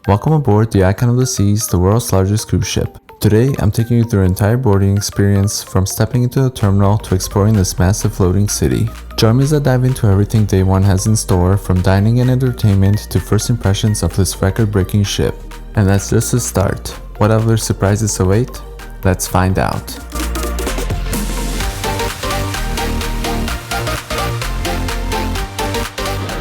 Welcome aboard the Icon of the Seas, the world's largest cruise ship. Today, I'm taking you through an entire boarding experience from stepping into the terminal to exploring this massive floating city. Join me as I dive into everything Day 1 has in store, from dining and entertainment to first impressions of this record-breaking ship. And that's just the start. What other surprises await? Let's find out.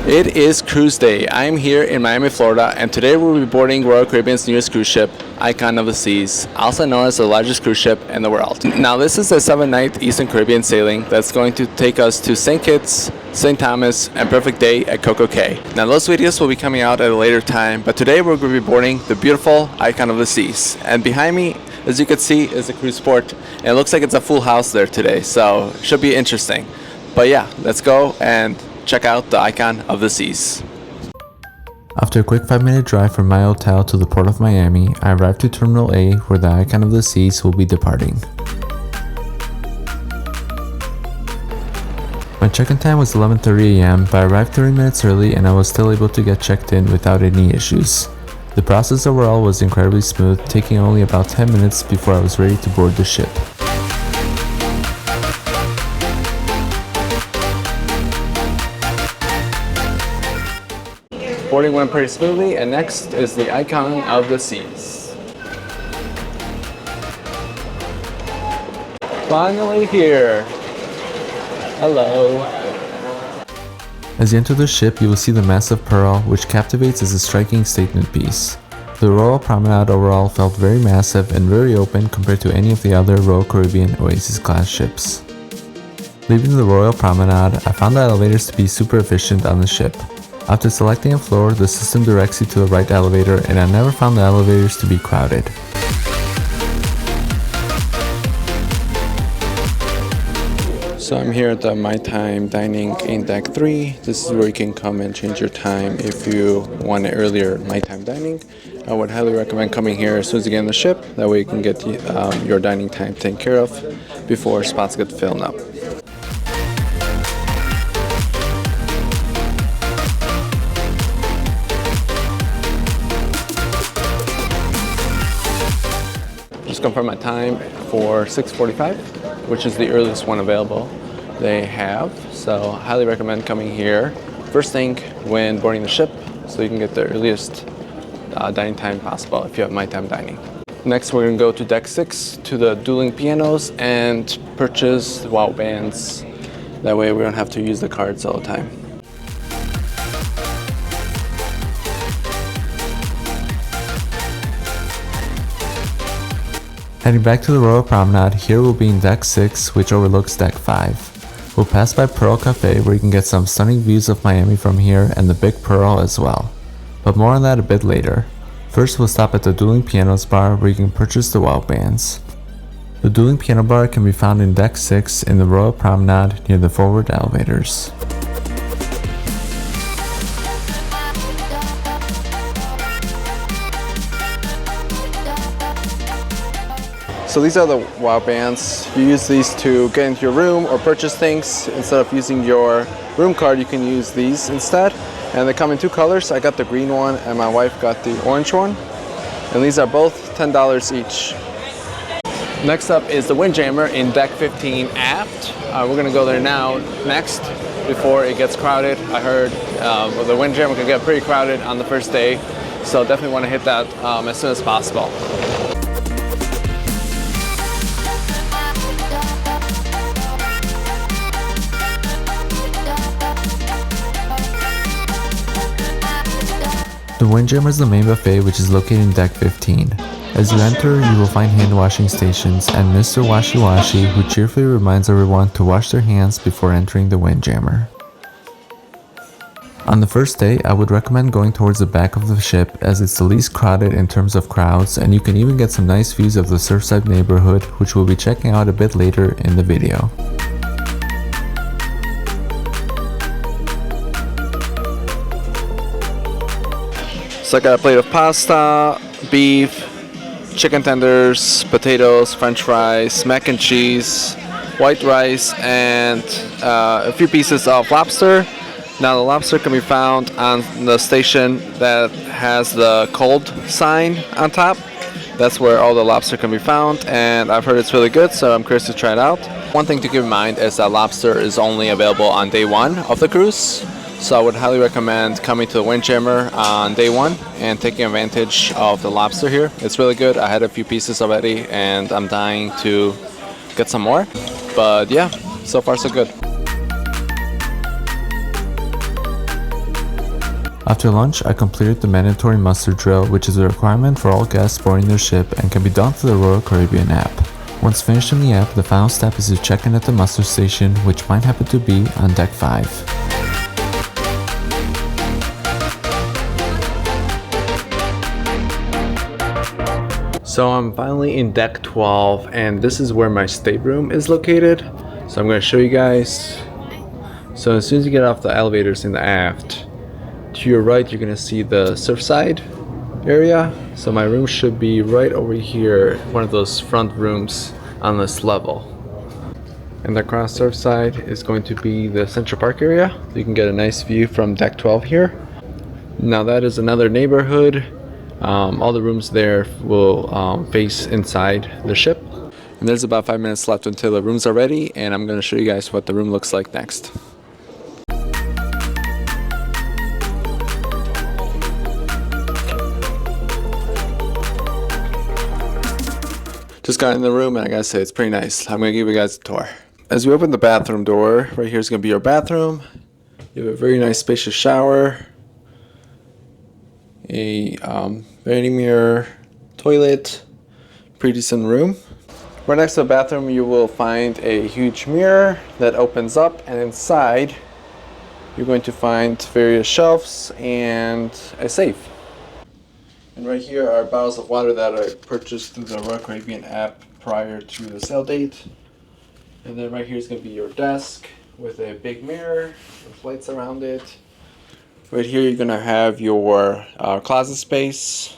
It is cruise day. I am here in Miami, Florida, and today we'll be boarding Royal Caribbean's newest cruise ship, Icon of the Seas, also known as the largest cruise ship in the world. Now, this is a 7-night Eastern Caribbean sailing that's going to take us to St. Kitts, St. Thomas, and Perfect Day at Coco Cay. Now, those videos will be coming out at a later time, but today we're going to be boarding the beautiful Icon of the Seas. And behind me, as you can see, is the cruise port, and it looks like it's a full house there today, so it should be interesting. But yeah, let's go and check out the Icon of the Seas. After a quick 5-minute drive from my hotel to the port of Miami, I arrived to Terminal A, where the Icon of the Seas will be departing. My check-in time was 11:30 a.m., but I arrived 30 minutes early and I was still able to get checked in without any issues. The process overall was incredibly smooth, taking only about 10 minutes before I was ready to board the ship. Boarding went pretty smoothly, and next is the Icon of the Seas. Finally here. Hello. As you enter the ship, you will see the massive pearl, which captivates as a striking statement piece. The Royal Promenade overall felt very massive and very open compared to any of the other Royal Caribbean Oasis class ships. Leaving the Royal Promenade, I found the elevators to be super efficient on the ship. After selecting a floor, the system directs you to the right elevator, and I never found the elevators to be crowded. So I'm here at the My Time Dining in Deck 3. This is where you can come and change your time if you want it earlier My Time Dining. I would highly recommend coming here as soon as you get on the ship. That way you can get your dining time taken care of before spots get filled up. Just confirm my time for 6:45, which is the earliest one available they have. So highly recommend coming here first thing when boarding the ship, so you can get the earliest dining time possible if you have My Time Dining. Next, we're going to go to Deck 6 to the Dueling pianos and purchase wow bands. That way we don't have to use the cards all the time. Heading back to the Royal Promenade, here we'll be in Deck 6, which overlooks Deck 5. We'll pass by Pearl Cafe, where you can get some stunning views of Miami from here, and the Big Pearl as well. But more on that a bit later. First, we'll stop at the Dueling Pianos Bar, where you can purchase the wow bands. The Dueling Piano Bar can be found in Deck 6 in the Royal Promenade near the forward elevators. So these are the wow bands. You use these to get into your room or purchase things. Instead of using your room card, you can use these instead. And they come in 2 colors. I got the green one and my wife got the orange one. And these are both $10 each. Next up is the Windjammer in Deck 15 aft. We're gonna go there now next before it gets crowded. I heard the Windjammer can get pretty crowded on the first day. So definitely wanna hit that as soon as possible. The Windjammer is the main buffet, which is located in Deck 15. As you enter, you will find hand washing stations and Mr. Washi Washi, who cheerfully reminds everyone to wash their hands before entering the Windjammer. On the first day, I would recommend going towards the back of the ship, as it's the least crowded in terms of crowds, and you can even get some nice views of the Surfside Neighborhood, which we'll be checking out a bit later in the video. So I got a plate of pasta, beef, chicken tenders, potatoes, french fries, mac and cheese, white rice, and a few pieces of lobster, Now the lobster can be found on the station that has the cold sign on top. That's where all the lobster can be found, and I've heard it's really good, so I'm curious to try it out. One thing to keep in mind is that lobster is only available on day one of the cruise, so I would highly recommend coming to the Windjammer on day one and taking advantage of the lobster here. It's really good. I had a few pieces already, and I'm dying to get some more. But yeah, so far so good. After lunch, I completed the mandatory muster drill, which is a requirement for all guests boarding their ship and can be done through the Royal Caribbean app. Once finished in the app, the final step is to check in at the muster station, which might happen to be on deck 5. So I'm finally in deck 12, and this is where my stateroom is located. So I'm going to show you guys. So as soon as you get off the elevators in the aft, to your right you're going to see the Surfside area. So my room should be right over here, one of those front rooms on this level. And across Surfside is going to be the Central Park area. You can get a nice view from deck 12 here. Now that is another neighborhood. All the rooms there will face inside the ship. And there's about 5 minutes left until the rooms are ready, and I'm going to show you guys what the room looks like next. Just got in the room, and I gotta say it's pretty nice. I'm gonna give you guys a tour. As we open the bathroom door, right here is gonna be your bathroom. You have a very nice spacious shower, a vanity mirror, toilet, pretty decent room. Right next to the bathroom you will find a huge mirror that opens up, and inside you're going to find various shelves and a safe. And right here are bottles of water that I purchased through the Royal Caribbean app prior to the sale date. And then right here is going to be your desk with a big mirror with lights around it. Right here you're going to have your closet space.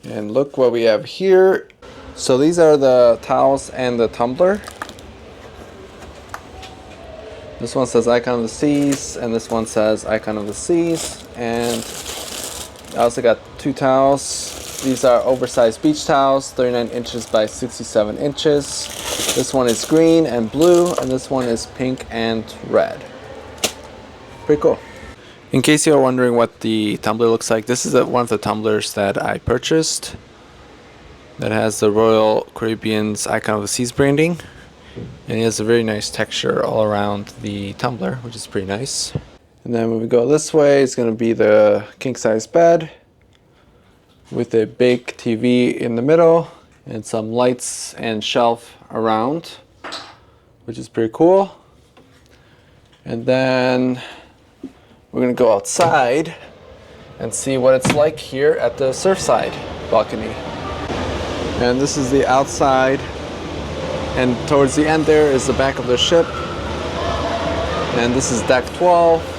And look what we have here. So these are the towels and the tumbler. This one says Icon of the Seas, and this one says Icon of the Seas. And I also got 2 towels. These are oversized beach towels, 39 inches by 67 inches. This one is green and blue, and this one is pink and red. Pretty cool. In case you're wondering what the tumbler looks like, this is one of the tumblers that I purchased that has the Royal Caribbean's Icon of the Seas branding. And it has a very nice texture all around the tumbler, which is pretty nice. And then when we go this way, it's going to be the king-size bed with a big TV in the middle and some lights and shelf around, which is pretty cool. And then we're going to go outside and see what it's like here at the Surfside balcony. And this is the outside, and towards the end there is the back of the ship. And this is deck 12.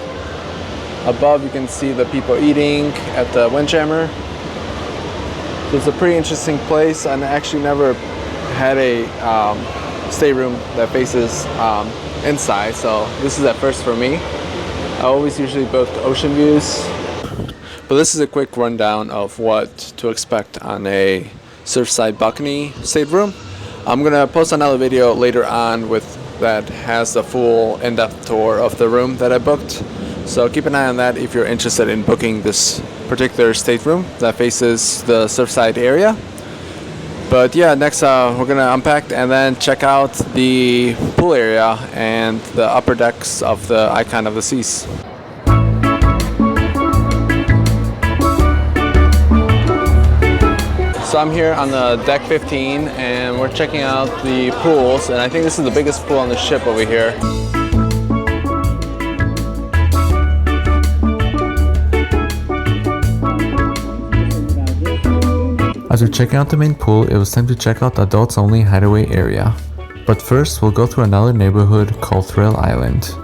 Above you can see the people eating at the Windjammer. So it's a pretty interesting place, and I actually never had a stateroom that faces inside, so this is a first for me. I always usually book ocean views. But this is a quick rundown of what to expect on a Surfside balcony stateroom. I'm gonna post another video later on that has the full in-depth tour of the room that I booked. So keep an eye on that if you're interested in booking this particular stateroom that faces the Surfside area. But yeah, next we're gonna unpack and then check out the pool area and the upper decks of the Icon of the Seas. So I'm here on the deck 15, and we're checking out the pools, and I think this is the biggest pool on the ship over here. After checking out the main pool, it was time to check out the Adults Only Hideaway area. But first, we'll go through another neighborhood called Thrill Island.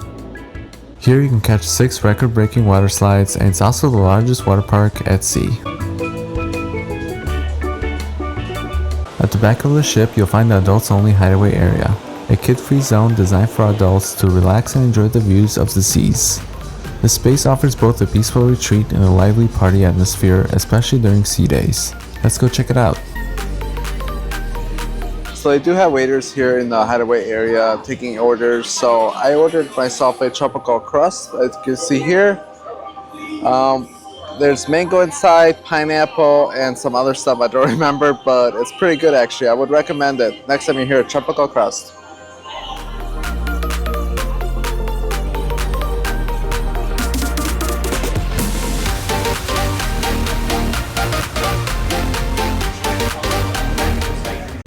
Here you can catch 6 record-breaking water slides, and it's also the largest water park at sea. At the back of the ship, you'll find the Adults Only Hideaway area, a kid-free zone designed for adults to relax and enjoy the views of the seas. The space offers both a peaceful retreat and a lively party atmosphere, especially during sea days. Let's go check it out. So they do have waiters here in the Hideaway area taking orders. So I ordered myself a tropical crust, as you can see here. There's mango inside, pineapple, and some other stuff I don't remember, but it's pretty good actually. I would recommend it next time you're here, tropical crust.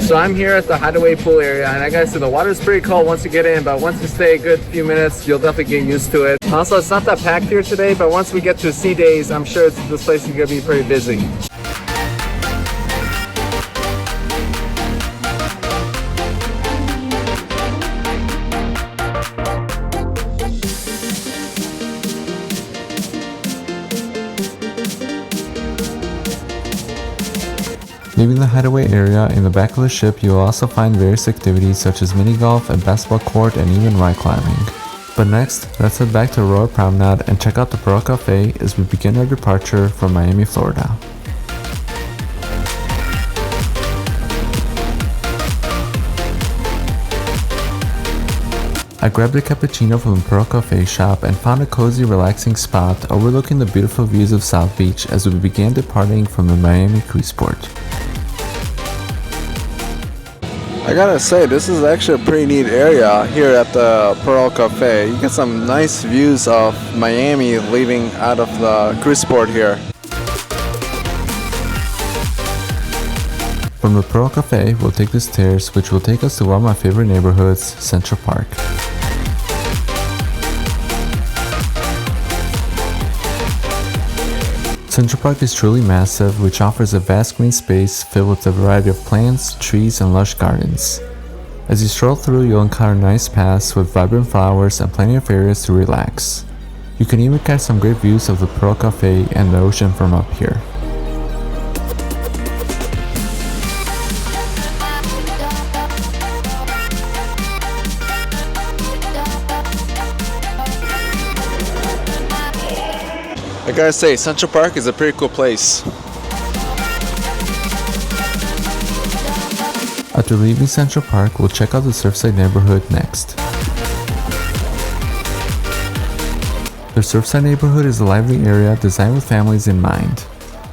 So I'm here at the Hideaway pool area, and I gotta say the water's pretty cold once you get in, but once you stay a good few minutes, you'll definitely get used to it. Also, it's not that packed here today, but once we get to sea days, I'm sure this place is gonna be pretty busy. Leaving the Hideaway area, in the back of the ship you will also find various activities such as mini golf, a basketball court, and even rock climbing. But next, let's head back to Royal Promenade and check out the Pearl Cafe as we begin our departure from Miami, Florida. I grabbed a cappuccino from the Pearl Cafe shop and found a cozy, relaxing spot overlooking the beautiful views of South Beach as we began departing from the Miami cruise port. I gotta say, this is actually a pretty neat area here at the Pearl Cafe. You get some nice views of Miami leaving out of the cruise port here. From the Pearl Cafe, we'll take the stairs, which will take us to one of my favorite neighborhoods, Central Park. Central Park is truly massive, which offers a vast green space filled with a variety of plants, trees, and lush gardens. As you stroll through, you'll encounter nice paths with vibrant flowers and plenty of areas to relax. You can even catch some great views of the Pearl Cafe and the ocean from up here. I gotta say, Central Park is a pretty cool place. After leaving Central Park, we'll check out the Surfside Neighborhood next. The Surfside Neighborhood is a lively area designed with families in mind.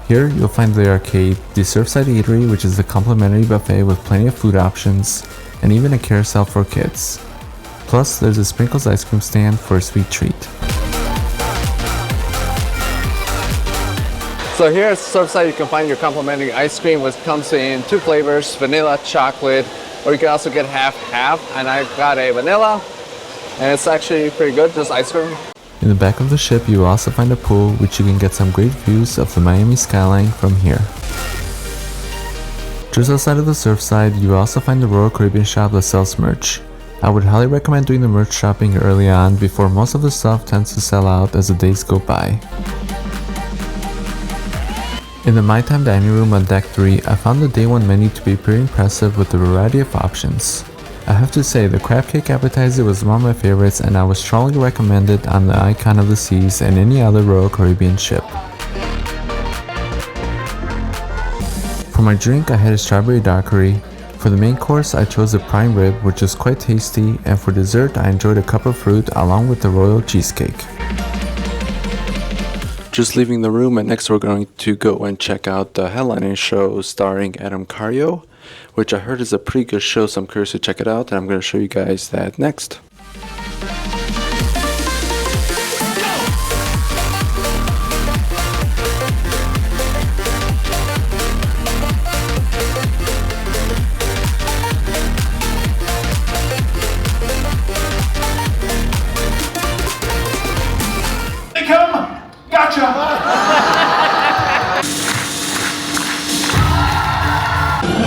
Here, you'll find the arcade, the Surfside Eatery, which is a complimentary buffet with plenty of food options, and even a carousel for kids. Plus, there's a Sprinkles ice cream stand for a sweet treat. So here at Surfside, you can find your complimentary ice cream, which comes in two flavors, vanilla, chocolate, or you can also get half-half. And I got a vanilla, and it's actually pretty good, just ice cream. In the back of the ship, you will also find a pool, which you can get some great views of the Miami skyline from here. Just outside of the Surfside, you will also find the Royal Caribbean shop that sells merch. I would highly recommend doing the merch shopping early on before most of the stuff tends to sell out as the days go by. In the My Time dining room on deck 3, I found the day 1 menu to be pretty impressive with a variety of options. I have to say, the crab cake appetizer was one of my favorites and I would strongly recommend it on the Icon of the Seas and any other Royal Caribbean ship. For my drink, I had a strawberry daiquiri. For the main course, I chose a prime rib, which was quite tasty, and for dessert, I enjoyed a cup of fruit along with the royal cheesecake. Just leaving the room, and next we're going to go and check out the headlining show starring Adam Cario, which I heard is a pretty good show, so I'm curious to check it out, and I'm going to show you guys that next.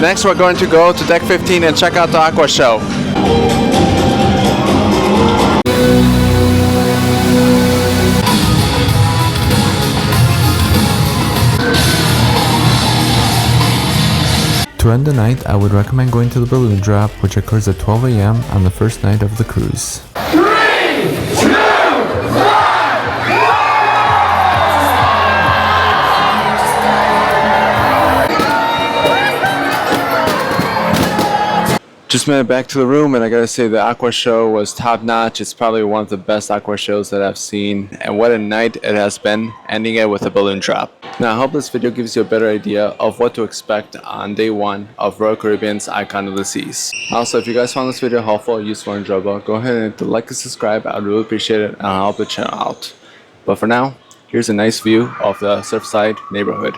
Next, we're going to go to deck 15 and check out the Aqua show. To end the night, I would recommend going to the balloon drop, which occurs at 12 AM on the first night of the cruise. 3, 2, 1, go! Just made it back to the room, and I gotta say the Aqua show was top notch. It's probably one of the best Aqua shows that I've seen, and what a night it has been, ending it with a balloon drop. Now I hope this video gives you a better idea of what to expect on day one of Royal Caribbean's Icon of the Seas. Also, if you guys found this video helpful, useful, and enjoyable, go ahead and hit the like and subscribe. I'd really appreciate it, and I'll help the channel out. But for now, here's a nice view of the Surfside neighborhood.